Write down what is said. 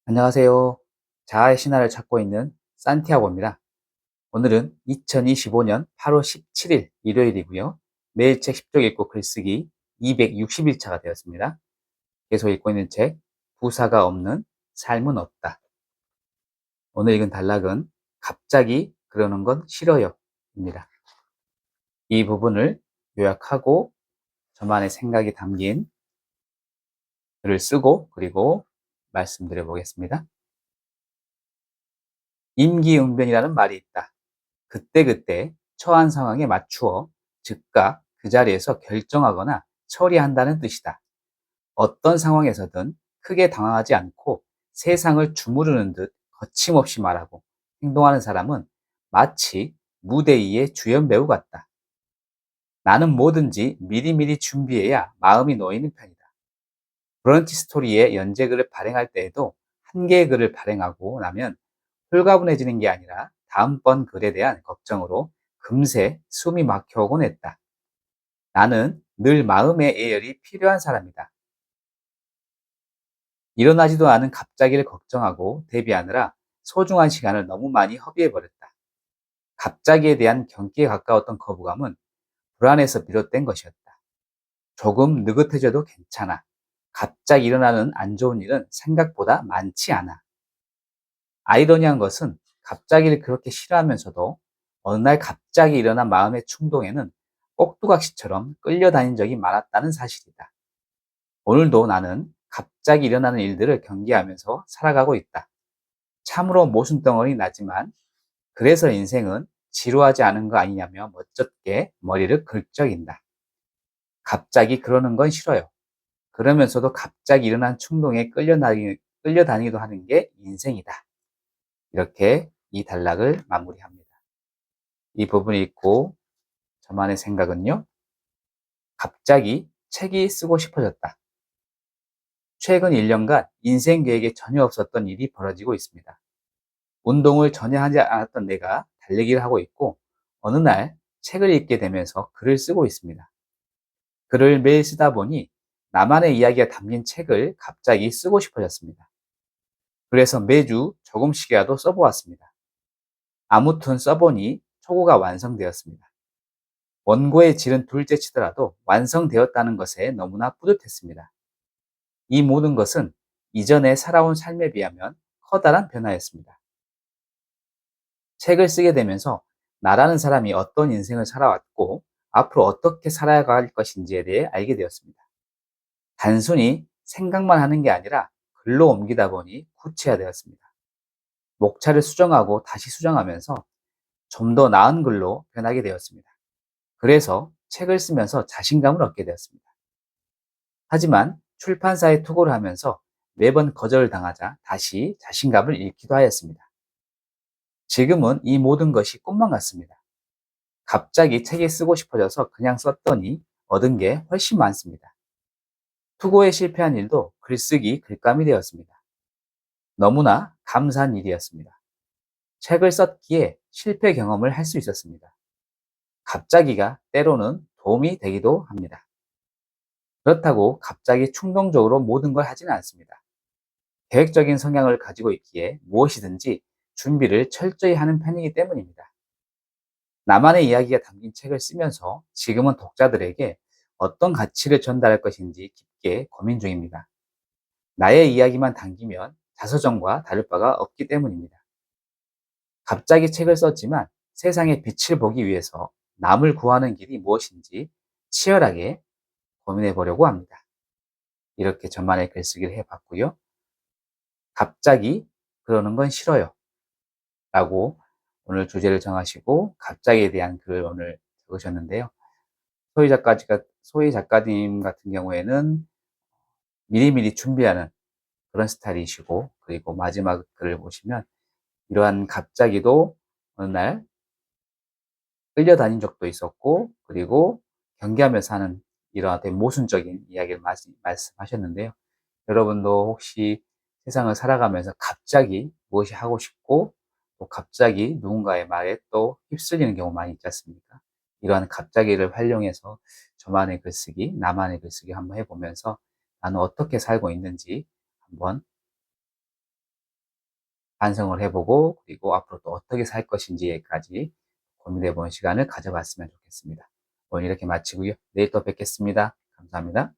안녕하세요. 자아의 신화를 찾고 있는 산티아고입니다. 오늘은 2025년 8월 17일 일요일이고요. 매일 책 10쪽 읽고 글쓰기 260일차가 되었습니다. 계속 읽고 있는 책 부사가 없는 삶은 없다. 오늘 읽은 단락은 갑자기 그러는 건 싫어요 입니다. 이 부분을 요약하고 저만의 생각이 담긴 글을 쓰고 그리고 말씀드려 보겠습니다. 임기응변이라는 말이 있다. 그때그때 처한 상황에 맞추어 즉각 그 자리에서 결정하거나 처리한다는 뜻이다. 어떤 상황에서든 크게 당황하지 않고 세상을 주무르는 듯 거침없이 말하고 행동하는 사람은 마치 무대 위의 주연 배우 같다. 나는 뭐든지 미리미리 준비해야 마음이 놓이는 편이다. 브런치 스토리의 연재글을 발행할 때에도 한 개의 글을 발행하고 나면 홀가분해지는 게 아니라 다음번 글에 대한 걱정으로 금세 숨이 막혀오곤 했다. 나는 늘 마음의 예열이 필요한 사람이다. 일어나지도 않은 갑자기를 걱정하고 대비하느라 소중한 시간을 너무 많이 허비해버렸다. 갑자기에 대한 경기에 가까웠던 거부감은 불안에서 비롯된 것이었다. 조금 느긋해져도 괜찮아. 갑자기 일어나는 안 좋은 일은 생각보다 많지 않아. 아이러니한 것은 갑자기를 그렇게 싫어하면서도 어느 날 갑자기 일어난 마음의 충동에는 꼭두각시처럼 끌려다닌 적이 많았다는 사실이다. 오늘도 나는 갑자기 일어나는 일들을 경계하면서 살아가고 있다. 참으로 모순덩어리 나지만 그래서 인생은 지루하지 않은 거 아니냐며 멋쩍게 머리를 긁적인다. 갑자기 그러는 건 싫어요. 그러면서도 갑자기 일어난 충동에 끌려다니기도 하는 게 인생이다. 이렇게 이 단락을 마무리합니다. 이 부분을 읽고 저만의 생각은요. 갑자기 책이 쓰고 싶어졌다. 최근 1년간 인생 계획에 전혀 없었던 일이 벌어지고 있습니다. 운동을 전혀 하지 않았던 내가 달리기를 하고 있고 어느 날 책을 읽게 되면서 글을 쓰고 있습니다. 글을 매일 쓰다 보니 나만의 이야기가 담긴 책을 갑자기 쓰고 싶어졌습니다. 그래서 매주 조금씩이라도 써보았습니다. 아무튼 써보니 초고가 완성되었습니다. 원고의 질은 둘째 치더라도 완성되었다는 것에 너무나 뿌듯했습니다. 이 모든 것은 이전에 살아온 삶에 비하면 커다란 변화였습니다. 책을 쓰게 되면서 나라는 사람이 어떤 인생을 살아왔고 앞으로 어떻게 살아갈 것인지에 대해 알게 되었습니다. 단순히 생각만 하는 게 아니라 글로 옮기다 보니 구체화되었습니다. 목차를 수정하고 다시 수정하면서 좀 더 나은 글로 변하게 되었습니다. 그래서 책을 쓰면서 자신감을 얻게 되었습니다. 하지만 출판사에 투고를 하면서 매번 거절을 당하자 다시 자신감을 잃기도 하였습니다. 지금은 이 모든 것이 꿈만 같습니다. 갑자기 책이 쓰고 싶어져서 그냥 썼더니 얻은 게 훨씬 많습니다. 투고에 실패한 일도 글쓰기 글감이 되었습니다. 너무나 감사한 일이었습니다. 책을 썼기에 실패 경험을 할 수 있었습니다. 갑자기가 때로는 도움이 되기도 합니다. 그렇다고 갑자기 충동적으로 모든 걸 하지는 않습니다. 계획적인 성향을 가지고 있기에 무엇이든지 준비를 철저히 하는 편이기 때문입니다. 나만의 이야기가 담긴 책을 쓰면서 지금은 독자들에게 어떤 가치를 전달할 것인지 깊게 고민 중입니다. 나의 이야기만 담기면 자서전과 다를 바가 없기 때문입니다. 갑자기 책을 썼지만 세상의 빛을 보기 위해서 남을 구하는 길이 무엇인지 치열하게 고민해 보려고 합니다. 이렇게 저만의 글쓰기를 해봤고요. 갑자기 그러는 건 싫어요. 라고 오늘 주제를 정하시고 갑자기에 대한 글을 오늘 적으셨는데요. 소희 작가님 같은 경우에는 미리미리 준비하는 그런 스타일이시고 그리고 마지막 글을 보시면 이러한 갑자기도 어느 날 끌려다닌 적도 있었고 그리고 경계하면서 하는 이러한 되게 모순적인 이야기를 말씀하셨는데요. 여러분도 혹시 세상을 살아가면서 갑자기 무엇이 하고 싶고 또 갑자기 누군가의 말에 또 휩쓸리는 경우 많이 있지 않습니까? 이러한 갑자기를 활용해서 저만의 글쓰기, 나만의 글쓰기 한번 해보면서 나는 어떻게 살고 있는지 한번 반성을 해보고 그리고 앞으로 또 어떻게 살 것인지까지 고민해 보는 시간을 가져봤으면 좋겠습니다. 오늘 이렇게 마치고요. 내일 또 뵙겠습니다. 감사합니다.